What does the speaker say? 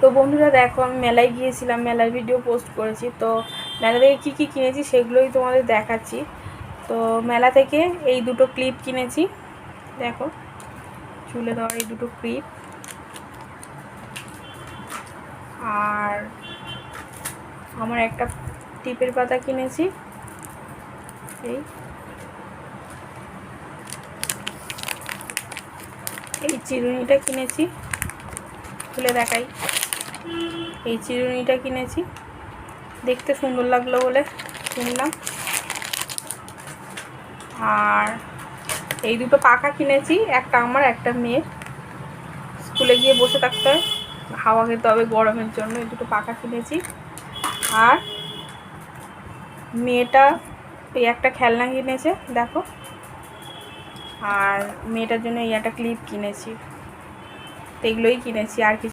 তো বন্ধুরা দেখো, আমি মেলায় গিয়েছিলাম, মেলার ভিডিও পোস্ট করেছি। তো মেলা থেকে কী কী কিনেছি সেগুলোই তোমাদের দেখাচ্ছি। তো মেলা থেকে এই দুটো ক্লিপ কিনেছি, দেখো চুলে দেওয়ার এই দুটো ক্লিপ, আর আমার একটা টিপের পাতা কিনেছি, এই চিরুনিটা কিনেছি, খুলে দেখাই। এই চিরুনিটা কিনেছি, দেখতে সুন্দর লাগলো বলে কিনলাম। আর এই দুটো পাখা কিনেছি, একটা আমার একটা মেয়ের, স্কুলে গিয়ে বসে থাকতে হয়, হাওয়া খেতে হবে গরমের জন্য। এই দুটো পাখা কিনেছি। আর মেয়েটা এই একটা খেলনা কিনেছে, দেখো। আর মেয়েটার জন্য এই একটা ক্লিপ কিনেছি। এগুলোই কিনেছি, আর কিছু